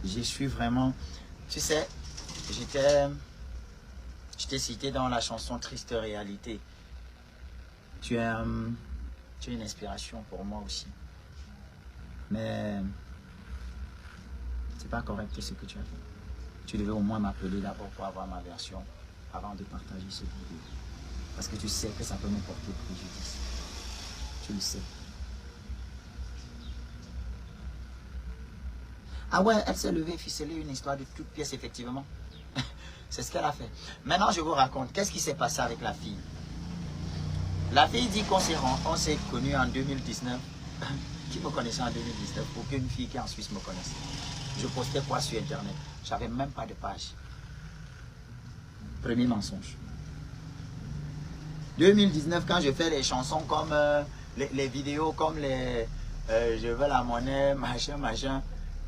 Je suis vraiment... Tu sais, je t'ai cité dans la chanson Triste Réalité. Tu es une inspiration pour moi aussi. Mais c'est pas correct ce que tu as fait. Tu devais au moins m'appeler d'abord pour avoir ma version avant de partager cette vidéo. Parce que tu sais que ça peut me porter préjudice. Tu le sais. Ah ouais, elle s'est levée, ficelée une histoire de toute pièce, effectivement. C'est ce qu'elle a fait. Maintenant, je vous raconte. Qu'est-ce qui s'est passé avec la fille? La fille dit qu'on s'est connus en 2019. Qui me connaissait en 2019? Aucune fille qui est en Suisse me connaissait. Je postais quoi sur Internet? J'avais même pas de page. Premier mensonge. 2019, quand je fais les chansons comme les vidéos comme les Je veux la monnaie, machin,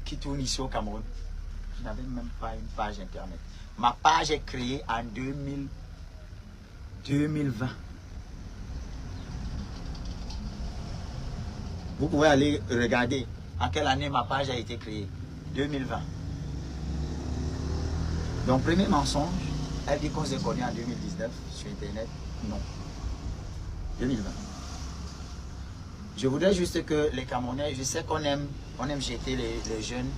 qui tournent ici au Cameroun. Je n'avais même pas une page Internet. Ma page est créée en 2020. Vous pouvez aller regarder en quelle année ma page a été créée. 2020. Donc, premier mensonge, elle dit qu'on s'est connus en 2019 sur Internet. Non. 2020. Je voudrais juste que les Camerounais, je sais qu'on aime jeter les jeunes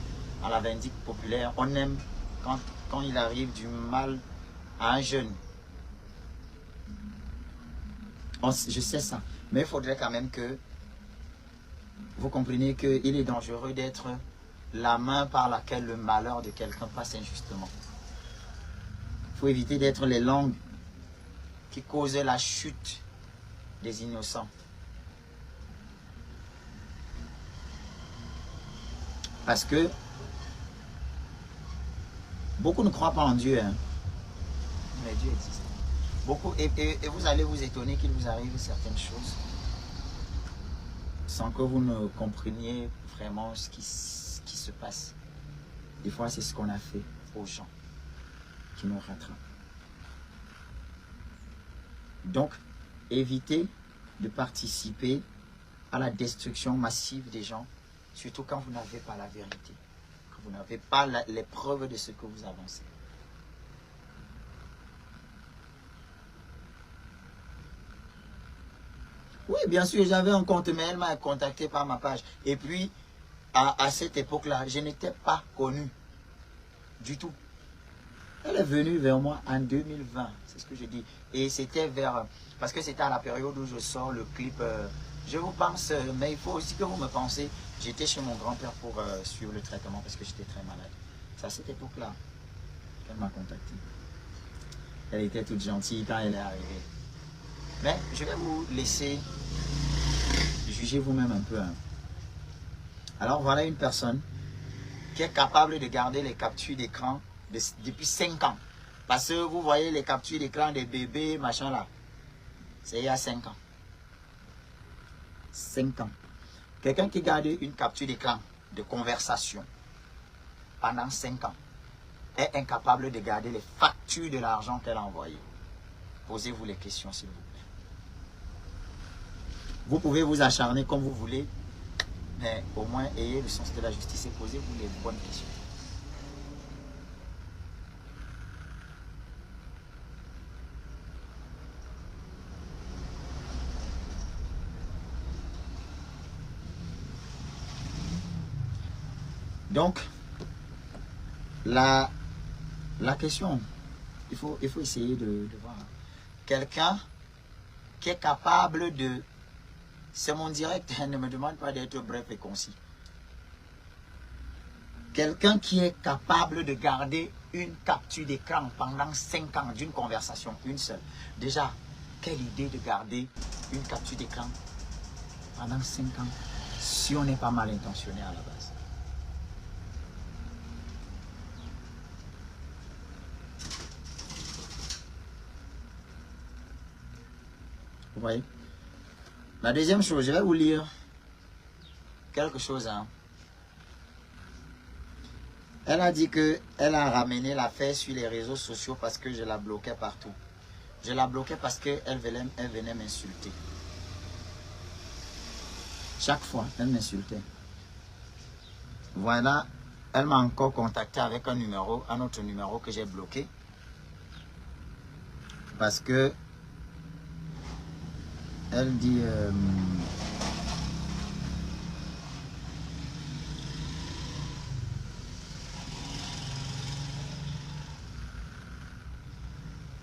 à la vindicte populaire. On aime quand il arrive du mal à un jeune. Je sais ça. Mais il faudrait quand même que vous compreniez qu'il est dangereux d'être la main par laquelle le malheur de quelqu'un passe injustement. Il faut éviter d'être les langues qui causent la chute des innocents. Parce que beaucoup ne croient pas en Dieu. Hein. Mais Dieu existe. Beaucoup, et vous allez vous étonner qu'il vous arrive certaines choses sans que vous ne compreniez vraiment ce qui se passe. Des fois, c'est ce qu'on a fait aux gens qui nous rattrapent. Donc, évitez de participer à la destruction massive des gens, surtout quand vous n'avez pas la vérité, quand vous n'avez pas les preuves de ce que vous avancez. Oui, bien sûr, j'avais un compte, mais elle m'a contacté par ma page. Et puis, à cette époque-là, je n'étais pas connu du tout. Elle est venue vers moi en 2020, c'est ce que je dis. Et c'était parce que c'était à la période où je sors le clip. Je vous pense, mais il faut aussi que vous me pensez. J'étais chez mon grand-père pour suivre le traitement parce que j'étais très malade. C'est à cette époque-là qu'elle m'a contacté. Elle était toute gentille quand elle est arrivée. Mais je vais vous laisser juger vous-même un peu. Hein. Alors voilà une personne qui est capable de garder les captures d'écran depuis 5 ans. Parce que vous voyez les captures d'écran des bébés, machin là. C'est il y a 5 ans. 5 ans. Quelqu'un qui garde une capture d'écran de conversation pendant 5 ans est incapable de garder les factures de l'argent qu'elle a envoyé. Posez-vous les questions s'il vous plaît. Vous pouvez vous acharner comme vous voulez, mais au moins ayez le sens de la justice et posez-vous les bonnes questions. Donc, la question, il faut essayer de voir. Quelqu'un qui est capable de... C'est mon direct, ne me demande pas d'être bref et concis. Quelqu'un qui est capable de garder une capture d'écran pendant 5 ans d'une conversation, une seule. Déjà, quelle idée de garder une capture d'écran pendant 5 ans si on n'est pas mal intentionné à la base. Vous voyez? La deuxième chose, je vais vous lire quelque chose. Hein. Elle a dit qu'elle a ramené l'affaire sur les réseaux sociaux parce que je la bloquais partout. Je la bloquais parce qu'elle venait m'insulter. Chaque fois, elle m'insultait. Voilà Elle m'a encore contacté avec un numéro, un autre numéro que j'ai bloqué. Parce que elle dit elle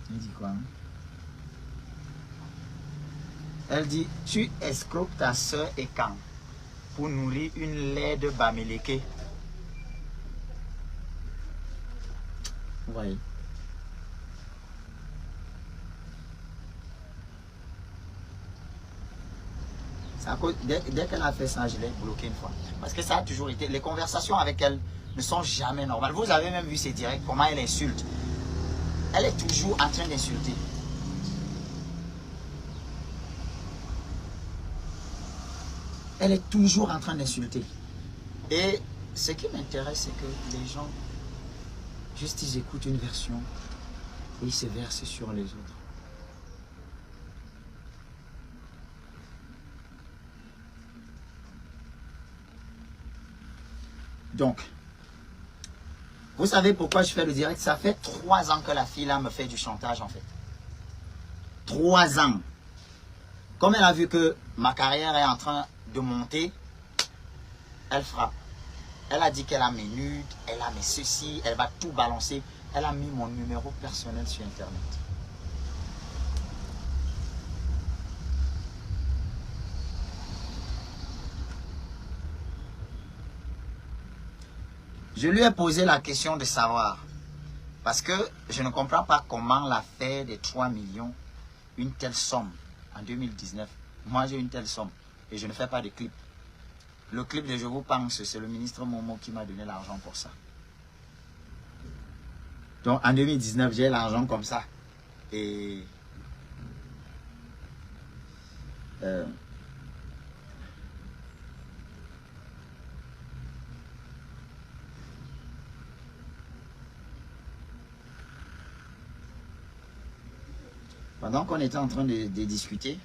dit quoi? Elle dit, tu escroques ta soeur et quand pour nourrir une laide de Bamileke. Vous voyez. Dès qu'elle a fait ça, je l'ai bloqué une fois. Parce que ça a toujours été... Les conversations avec elle ne sont jamais normales. Vous avez même vu ses directs, comment elle insulte. Elle est toujours en train d'insulter. Elle est toujours en train d'insulter. Et ce qui m'intéresse, c'est que les gens, juste ils écoutent une version et ils se versent sur les autres. Donc, vous savez pourquoi je fais le direct? Ça fait 3 ans que la fille là me fait du chantage en fait. 3 ans. Comme elle a vu que ma carrière est en train de monter, elle frappe. Elle a dit qu'elle a mes nudes, elle a mes ceci, elle va tout balancer. Elle a mis mon numéro personnel sur internet. Je lui ai posé la question de savoir, parce que je ne comprends pas comment l'affaire des 3 millions, une telle somme en 2019, moi j'ai une telle somme et je ne fais pas de clip. Le clip de Je vous pense, c'est le ministre Momo qui m'a donné l'argent pour ça. Donc en 2019, j'ai l'argent comme ça. Et pendant qu'on était en train de discuter,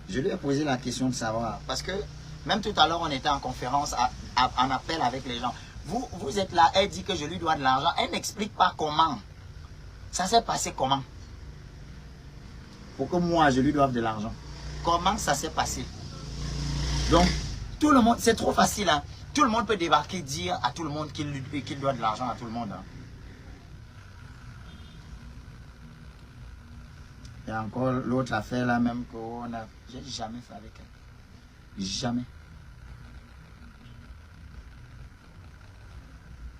je lui ai posé la question de savoir. Parce que même tout à l'heure, on était en conférence, en appel avec les gens. Vous êtes là, elle dit que je lui dois de l'argent. Elle n'explique pas comment. Ça s'est passé comment? Pour que moi, je lui doive de l'argent. Comment ça s'est passé? Donc, tout le monde, c'est trop facile. Hein? Tout le monde peut débarquer, dire à tout le monde qu'il doit de l'argent à tout le monde. Hein? Il y a encore l'autre affaire là même qu'on a... J'ai jamais fait avec elle. Jamais.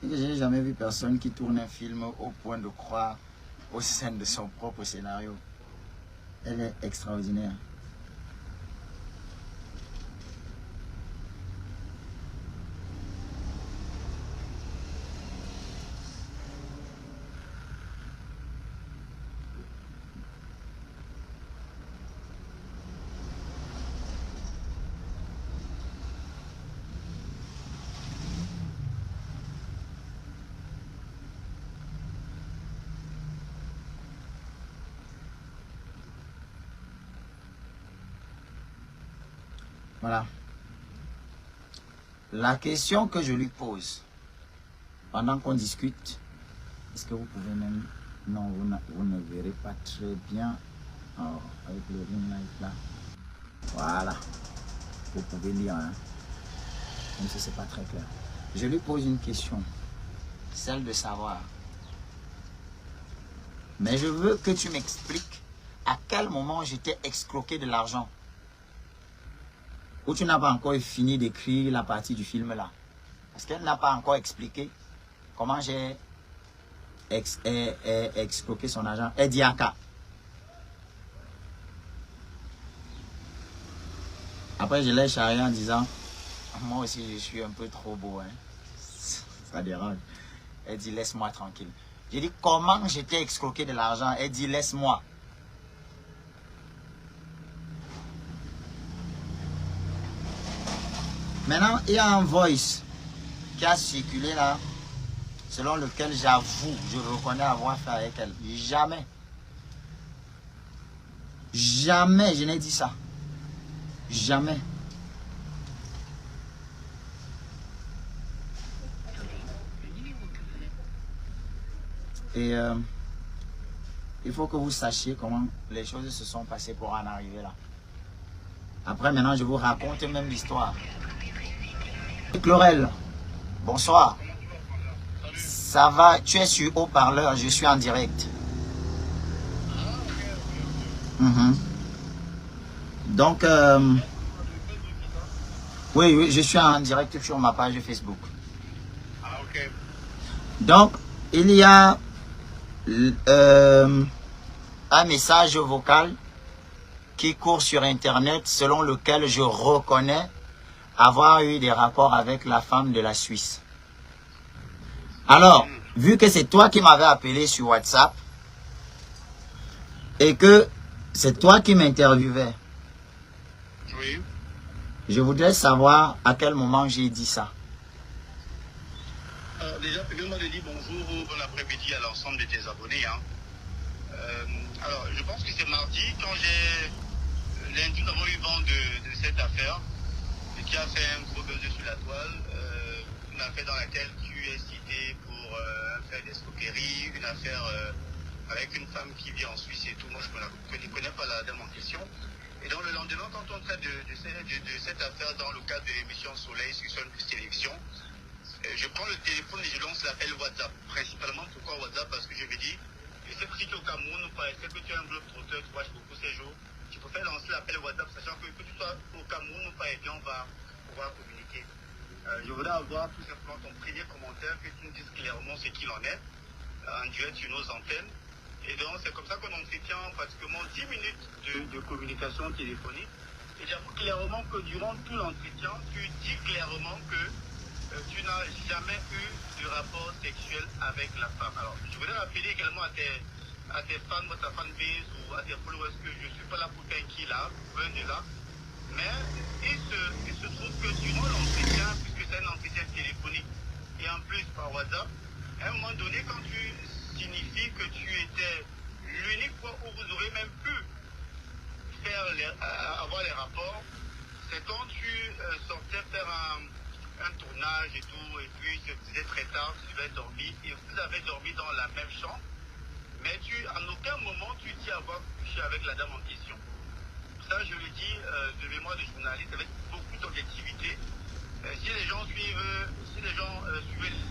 Et je n'ai jamais vu personne qui tourne un film au point de croire aux scènes de son propre scénario. Elle est extraordinaire. Voilà. La question que je lui pose, pendant qu'on discute, est-ce que vous pouvez même... Non, vous ne verrez pas très bien. Oh, avec le ring light là. Voilà. Vous pouvez lire. Hein. Même si ce n'est pas très clair. Je lui pose une question. Celle de savoir. Mais je veux que tu m'expliques à quel moment j'étais escroqué de l'argent. Ou tu n'as pas encore fini d'écrire la partie du film là. Parce qu'elle n'a pas encore expliqué comment j'ai escroqué son argent. Elle dit Aka. Après je l'ai charrié en disant, moi aussi je suis un peu trop beau. Hein. Ça dérange. Elle dit laisse-moi tranquille. J'ai dit comment j'étais escroqué de l'argent. Elle dit laisse-moi. Maintenant, il y a un voice qui a circulé là, selon lequel j'avoue, je reconnais avoir fait avec elle. Jamais. Jamais je n'ai dit ça. Jamais. Et il faut que vous sachiez comment les choses se sont passées pour en arriver là. Après, maintenant, je vous raconte même l'histoire. Chlorel, bonsoir. Ça va, tu es sur haut-parleur, je suis en direct. Donc, oui, je suis en direct sur ma page Facebook. Donc, il y a un message vocal qui court sur Internet selon lequel je reconnais avoir eu des rapports avec la femme de la Suisse. Alors, vu que c'est toi qui m'avais appelé sur WhatsApp et que c'est toi qui m'interviewais, oui. Je voudrais savoir à quel moment j'ai dit ça. Alors déjà, permets-moi de dire bonjour ou bon après-midi à l'ensemble de tes abonnés. Hein. Alors, je pense que c'est mardi, quand lundi, nous avons eu vent de cette affaire qui a fait un gros buzz sur la toile. Une affaire dans laquelle tu es cité pour faire des escroqueries, une affaire avec une femme qui vit en Suisse et tout. Moi, je ne connais pas la dame en question. Et donc, le lendemain, quand on traite de cette affaire dans le cadre de l'émission Soleil sur Sun Plus Télévision, je prends le téléphone et je lance l'appel WhatsApp. Principalement, pourquoi WhatsApp? Parce que je me dis, je sais que si tu es au Cameroun ou pas, est-ce que tu es un globe trotteur, tu voyages beaucoup ces jours, tu peux faire lancer l'appel WhatsApp, sachant que tu sois au Cameroun ou pas, et bien on va pouvoir communiquer. Je voudrais avoir tout simplement ton premier commentaire, que tu nous dises clairement ce qu'il en est, en direct sur nos antennes. Et donc, c'est comme ça qu'on entretient pratiquement 10 minutes de communication téléphonique. Et j'avoue clairement que durant tout l'entretien, tu dis clairement que tu n'as jamais eu de rapport sexuel avec la femme. Alors, je voudrais rappeler également à tes fans, à ta fanbase ou à tes followers que je ne suis pas là pour t'inquiéter là, loin de là. Mais il se trouve que durant l'entretien, puisque c'est un entretien téléphonique et en plus par WhatsApp, à un moment donné, quand tu signifies que tu étais l'unique fois où vous aurez même pu avoir les rapports, c'est quand tu sortais faire un tournage et tout, et puis il se faisait très tard, tu devais dormir, et vous avez dormi dans la même chambre, mais en aucun moment tu dis avoir couché avec la dame en question. Ça, je le dis de mémoire de journaliste avec beaucoup d'objectivité. Si les gens suivent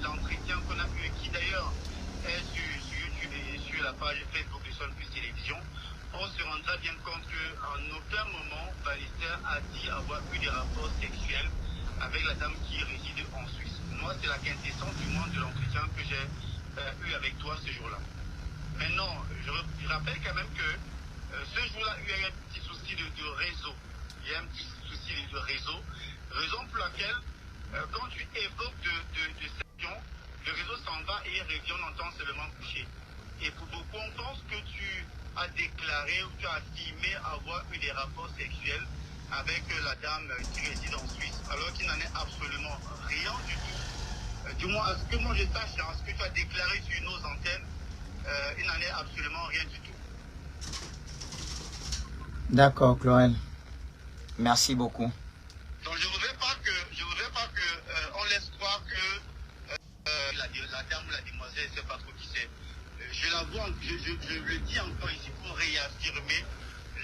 l'entretien qu'on a eu, qui d'ailleurs est sur YouTube et sur la page Facebook de Sun Plus Télévision, on se rendra bien compte qu'en aucun moment, Bannister a dit avoir eu des rapports sexuels avec la dame qui réside en Suisse. Moi, c'est la quintessence du moins de l'entretien que j'ai eu avec toi ce jour-là. Maintenant, je rappelle quand même que ce jour-là, il y a eu un petit souci de réseau. Il y a un petit souci de réseau. Raison pour laquelle, quand tu évoques de session, le réseau s'en va et revient, on entend seulement coucher. Et pour beaucoup, on pense que tu as déclaré ou tu as affirmé avoir eu des rapports sexuels avec la dame qui réside en Suisse, alors qu'il n'en est absolument rien du tout. Du moins, à ce que moi je sache, à ce que tu as déclaré sur nos antennes, il n'en est absolument rien du tout. D'accord, Chlorel. Merci beaucoup. Donc je ne voudrais pas que on laisse croire que la dame ou la demoiselle ne sait pas trop qui c'est. Je le dis encore ici pour réaffirmer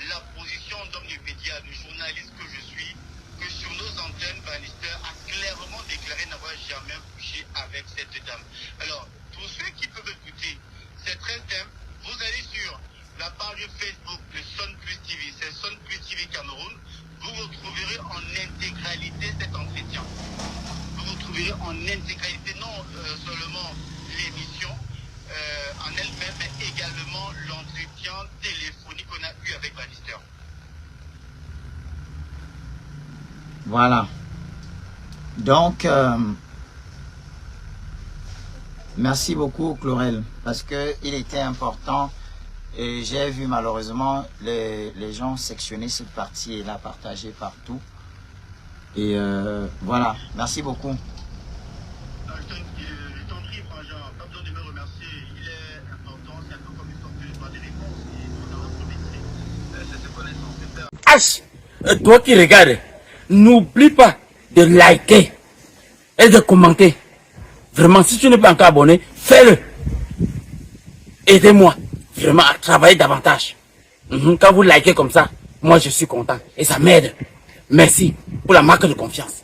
la position d'homme de médias, de journaliste que je suis, que sur nos antennes, Bannister a clairement déclaré n'avoir jamais couché avec cette dame. Alors, pour ceux qui peuvent écouter, c'est très simple. Vous allez sur la page Facebook de Sun Plus TV, c'est Sun Plus TV Cameroun. Vous retrouverez en intégralité cet entretien. Vous retrouverez en intégralité, non seulement l'émission en elle-même, mais également l'entretien téléphonique qu'on a eu avec Bannister. Voilà. Donc, merci beaucoup, Chlorel, parce qu'il était important. Et j'ai vu malheureusement les gens sectionner cette partie et la partager partout. Et voilà, merci beaucoup. Je t'en prie, Frangin, pas besoin de me remercier. Il est important, c'est un peu comme une sorte de droit de réponse. Et dans notre métier, c'est ce qu'on est censé faire. H, toi qui regardes, n'oublie pas de liker et de commenter. Vraiment, si tu n'es pas encore abonné, fais-le. aidez-moi vraiment à travailler davantage. Quand vous likez comme ça, moi je suis content et ça m'aide. Merci pour la marque de confiance.